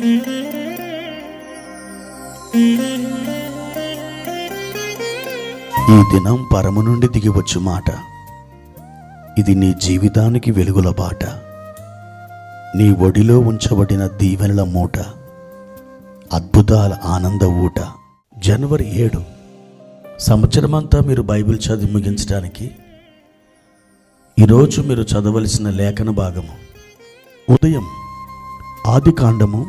ఈ దినం పరము నుండి దిగివచ్చు మాట. ఇది నీ జీవితానికి వెలుగుల బాట. నీ ఒడిలో ఉంచబడిన దీవెనల మూట, అద్భుతాల ఆనంద ఊట. జనవరి 7 సంవత్సరమంతా మీరు బైబిల్ చదివి ముగించడానికి ఈరోజు మీరు చదవలసిన లేఖన భాగము ఉదయం ఆదికాండము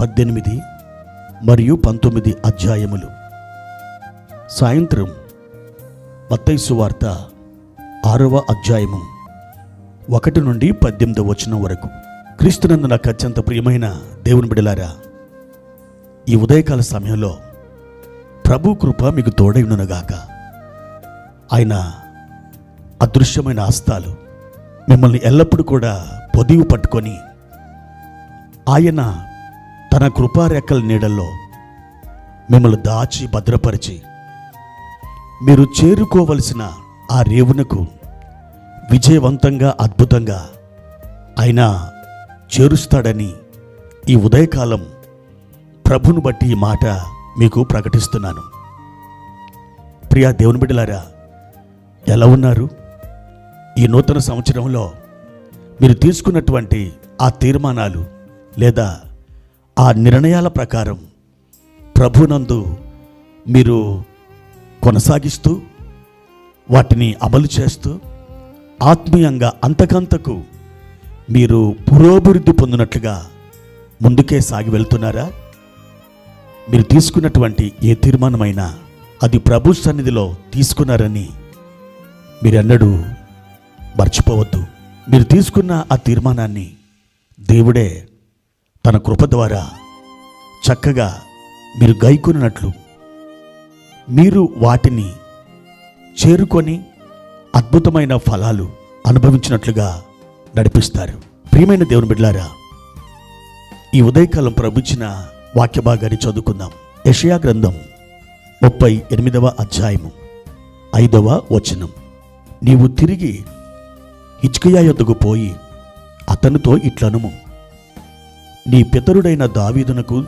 18 మరియు 19 అధ్యాయములు, సాయంత్రం మత్తయి సువార్త 6వ అధ్యాయము 1 నుండి 18వ వచనం వరకు. క్రీస్తునందు నాకు అత్యంత ప్రియమైన దేవుని బిడ్డలారా, ఈ ఉదయకాల సమయంలో ప్రభు కృప మీకు తోడైనగాక. ఆయన అదృశ్యమైన హస్తాలు మిమ్మల్ని ఎల్లప్పుడూ కూడా పొదివి పట్టుకొని, ఆయన తన కృపారెక్కల నీడల్లో మిమ్మల్ని దాచి భద్రపరిచి, మీరు చేరుకోవలసిన ఆ రేవునకు విజయవంతంగా అద్భుతంగా ఆయన చేరుస్తాడని ఈ ఉదయకాలం ప్రభును బట్టి ఈ మాట మీకు ప్రకటిస్తున్నాను. ప్రియా దేవుని బిడ్డలారా, ఎలా ఉన్నారు? ఈ నూతన సంవత్సరంలో మీరు తీసుకున్నటువంటి ఆ తీర్మానాలు లేదా ఆ నిర్ణయాల ప్రకారం ప్రభునందు మీరు కొనసాగిస్తూ వాటిని అమలు చేస్తూ ఆత్మీయంగా అంతకంతకు మీరు పురోభివృద్ధి పొందినట్లుగా ముందుకే సాగి వెళ్తున్నారా? మీరు తీసుకున్నటువంటి ఏ తీర్మానమైనా అది ప్రభు సన్నిధిలో తీసుకున్నారని మీరెన్నడూ మర్చిపోవద్దు. మీరు తీసుకున్న ఆ తీర్మానాన్ని దేవుడే తన కృప ద్వారా చక్కగా మీరు గైకొన్నట్లు, మీరు వాటిని చేరుకొని అద్భుతమైన ఫలాలు అనుభవించినట్లుగా నడిపిస్తారు. ప్రియమైన దేవుని బిడ్డలారా, ఈ ఉదయకాలం ప్రభుత్వ వాక్య భాగాన్ని చదువుకుందాం. యెషయా గ్రంథం 38వ అధ్యాయము 5వ వచనం. నీవు తిరిగి హిజ్కియా యొద్దకు పోయి అతనితో ఇట్లనుము, నీ పితరుడైన దావీదునకు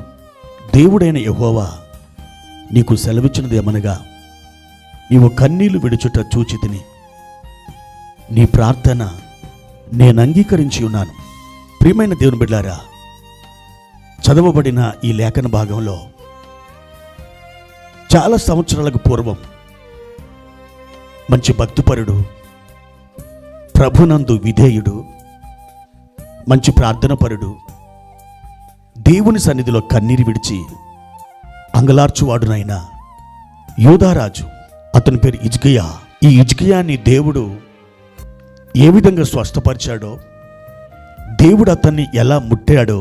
దేవుడైన యెహోవా నీకు సెలవిచ్చినదేమనగా, నీవు కన్నీళ్లు విడుచుట చూచితిని, నీ ప్రార్థన నేను అంగీకరించి ఉన్నాను. ప్రియమైన దేవుని బిడ్డలారా, చదవబడిన ఈ లేఖన భాగంలో చాలా సంవత్సరాలకు పూర్వం మంచి భక్తిపరుడు, ప్రభునందు విధేయుడు, మంచి ప్రార్థనపరుడు, దేవుని సన్నిధిలో కన్నీరు విడిచి అంగలార్చువాడునైన యూదారాజు, అతని పేరు హిజ్కియా. ఈ హిజ్కియాని దేవుడు ఏ విధంగా స్వస్థపరిచాడో, దేవుడు అతన్ని ఎలా ముట్టాడో,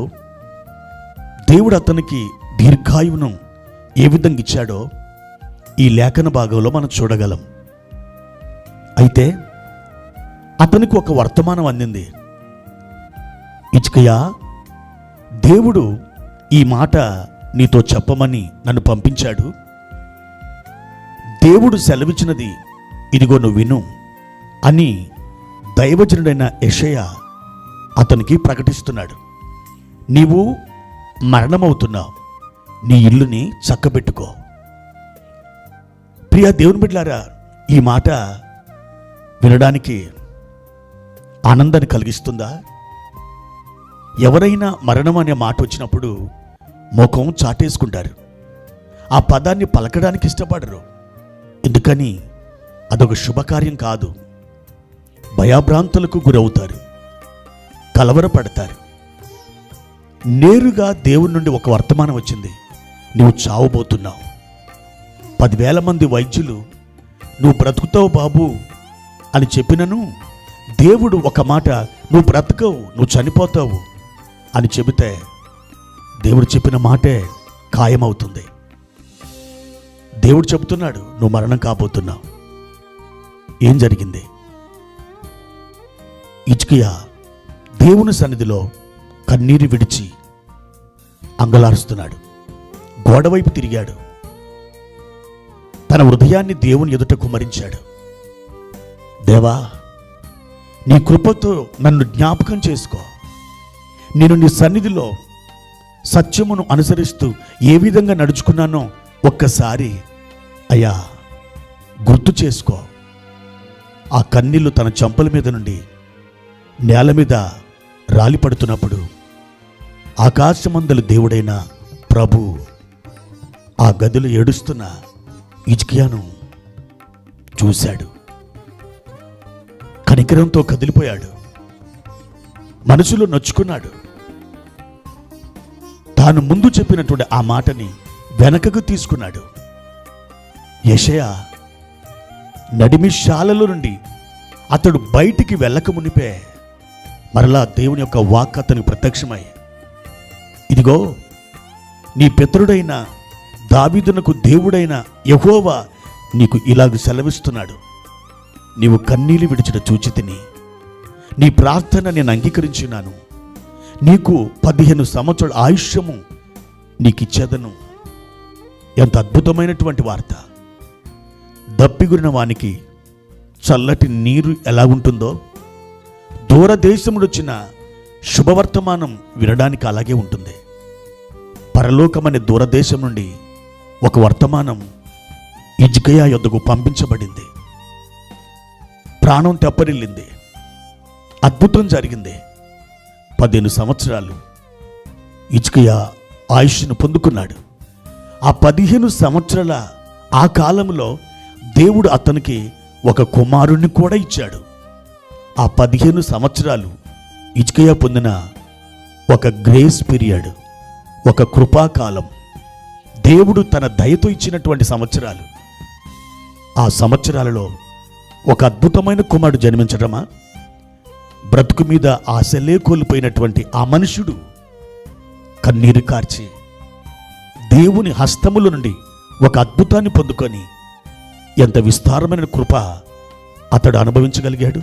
దేవుడు అతనికి దీర్ఘాయువును ఏ విధంగా ఇచ్చాడో ఈ లేఖన భాగంలో మనం చూడగలం. అయితే అతనికి ఒక వర్తమానం అందింది. హిజ్కియా, దేవుడు ఈ మాట నీతో చెప్పమని నన్ను పంపించాడు. దేవుడు సెలవిచ్చినది ఇదిగో నువ్వు విను అని దైవజనుడైన యెషయా అతనికి ప్రకటిస్తున్నాడు. నీవు మరణమవుతున్నావు, నీ ఇల్లుని చక్కబెట్టుకో. ప్రియ దేవుని బిడ్డలారా, ఈ మాట వినడానికి ఆనందాన్ని కలిగిస్తుందా? ఎవరైనా మరణం అనే మాట వచ్చినప్పుడు ముఖం చాటేసుకుంటారు, ఆ పదాన్ని పలకడానికి ఇష్టపడరు. ఎందుకని? అదొక శుభకార్యం కాదు. భయాభ్రాంతులకు గురవుతారు, కలవరపడతారు. నేరుగా దేవుని నుండి ఒక వర్తమానం వచ్చింది, నువ్వు చావబోతున్నావు. 10,000 మంది వైద్యులు నువ్వు బ్రతుకుతావు బాబు అని చెప్పినను, దేవుడు ఒక మాట, నువ్వు బ్రతకవు, నువ్వు చనిపోతావు అని చెబితే దేవుడు చెప్పిన మాటే ఖాయమవుతుంది. దేవుడు చెబుతున్నాడు, నువ్వు మరణం కాబోతున్నావు. ఏం జరిగింది? హిజ్కియా దేవుని సన్నిధిలో కన్నీరు విడిచి అంగలారుస్తున్నాడు. గోడవైపు తిరిగాడు, తన హృదయాన్ని దేవుని ఎదుట కుమ్మరించాడు. దేవా, నీ కృపతో నన్ను జ్ఞాపకం చేసుకో. నేను నీ సన్నిధిలో సత్యమును అనుసరిస్తూ ఏ విధంగా నడుచుకున్నానో ఒక్కసారి అయ్యా గుర్తు చేసుకో. ఆ కన్నీళ్లు తన చెంపల మీద నుండి నేల మీద రాలిపడుతున్నప్పుడు ఆకాశమందలి దేవుడైన ప్రభు ఆ గదిలో ఏడుస్తున్న హిజ్కియాను చూశాడు. కనికరంతో కదిలిపోయాడు. మనసులో నొచ్చుకున్నాడు. తాను ముందు చెప్పినటువంటి ఆ మాటని వెనకకు తీసుకున్నాడు. యెషయా నడిమిశాలలో నుండి అతడు బయటికి వెళ్ళక మునిపే మరలా దేవుని యొక్క వాక్ అతనికి ప్రత్యక్షమై, ఇదిగో నీ పితరుడైన దావీదునకు దేవుడైన యెహోవా నీకు ఇలాగ సెలవిస్తున్నాడు. నీవు కన్నీళ్లు విడిచిన చూచితిని, నీ ప్రార్థన నేను అంగీకరించున్నాను. నీకు 15 సంవత్సరాల ఆయుష్యము నీకిచ్చేదను. ఎంత అద్భుతమైనటువంటి వార్త! దప్పిగురిన వానికి చల్లటి నీరు ఎలా ఉంటుందో, దూరదేశముడు వచ్చిన శుభవర్తమానం వినడానికి అలాగే ఉంటుంది. పరలోకమనే దూరదేశం నుండి ఒక వర్తమానం హిజ్కియా యొద్దకు పంపించబడింది. ప్రాణం తెప్పరిల్లింది. అద్భుతం జరిగింది. 15 సంవత్సరాలు హిజ్కియా ఆయుష్ను పొందుకున్నాడు. ఆ 15 సంవత్సరాల ఆ కాలంలో దేవుడు అతనికి ఒక కుమారుణ్ణి కూడా ఇచ్చాడు. ఆ 15 సంవత్సరాలు హిజ్కియా పొందిన ఒక గ్రేస్ పీరియడ్, ఒక కృపాకాలం, దేవుడు తన దయతో ఇచ్చినటువంటి సంవత్సరాలు. ఆ సంవత్సరాలలో ఒక అద్భుతమైన కుమారుడు జన్మించడమా, బ్రతుకు మీద ఆశలే కోల్పోయినటువంటి ఆ మనుషుడు కన్నీరు కార్చి దేవుని హస్తముల నుండి ఒక అద్భుతాన్ని పొందుకొని ఎంత విస్తారమైన కృప అతడు అనుభవించగలిగాడు.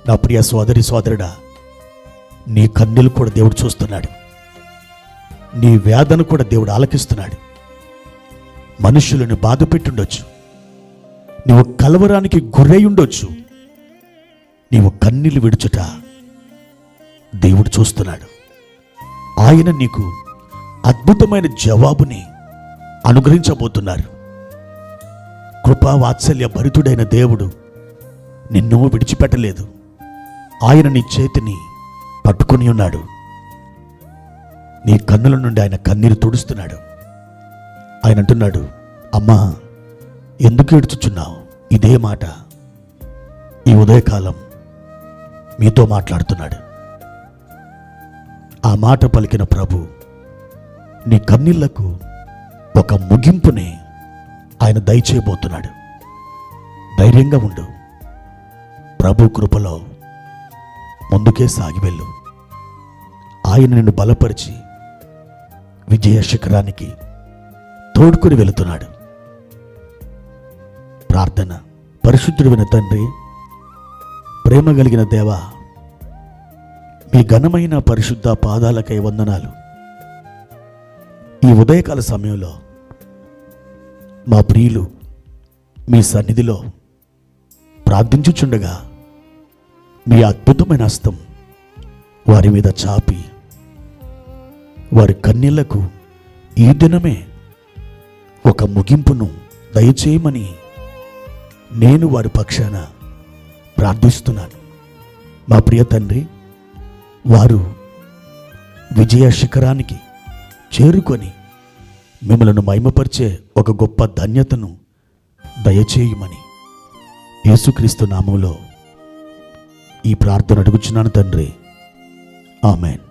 నా ప్రియ సోదరి సోదరుడా, నీ కన్నీలు కూడా దేవుడు చూస్తున్నాడు. నీ వేదన కూడా దేవుడు ఆలకిస్తున్నాడు. మనుషులను బాధ పెట్టుండొచ్చు, నీవు కలవరానికి గురై ఉండొచ్చు. నీవు కన్నీళ్లు విడుచుట దేవుడు చూస్తున్నాడు. ఆయన నీకు అద్భుతమైన జవాబుని అనుగ్రహించబోతున్నారు. కృపా వాత్సల్య భరితుడైన దేవుడు నిన్ను విడిచిపెట్టలేదు. ఆయన నీ చేతిని పట్టుకొని ఉన్నాడు. నీ కన్నుల నుండి ఆయన కన్నీరు తుడుస్తున్నాడు. ఆయన అంటున్నాడు, అమ్మా ఎందుకు ఏడ్చుచున్నావు? ఇదే మాట ఈ ఉదయకాలం మీతో మాట్లాడుతున్నాడు. ఆ మాట పలికిన ప్రభు నీ కన్నీళ్లకు ఒక ముగింపుని ఆయన దయచేయబోతున్నాడు. ధైర్యంగా ఉండు. ప్రభు కృపలో ముందుకే సాగి వెళ్ళు. ఆయన నిన్ను బలపరిచి విజయ శిఖరానికి తోడుకొని వెళుతున్నాడు. ప్రార్థన. పరిశుద్ధుడైన తండ్రి, ప్రేమ కలిగిన దేవా, మీ ఘనమైన పరిశుద్ధ పాదాలకై వందనాలు. ఈ ఉదయకాల సమయంలో మా ప్రియులు మీ సన్నిధిలో ప్రార్థించుచుండగా మీ అద్భుతమైన హస్తం వారి మీద చాపి వారి కన్నీళ్లకు ఈ దినమే ఒక ముగింపును దయచేయమని నేను వారి పక్షాన ప్రార్థిస్తున్నాను. మా ప్రియ తండ్రి, వారు విజయ శిఖరానికి చేరుకొని మిమ్మలను మహిమపరిచే ఒక గొప్ప ధన్యతను దయచేయమని యేసుక్రీస్తు నామములో ఈ ప్రార్థన అడుగుచున్నాను తండ్రి. ఆమెన్.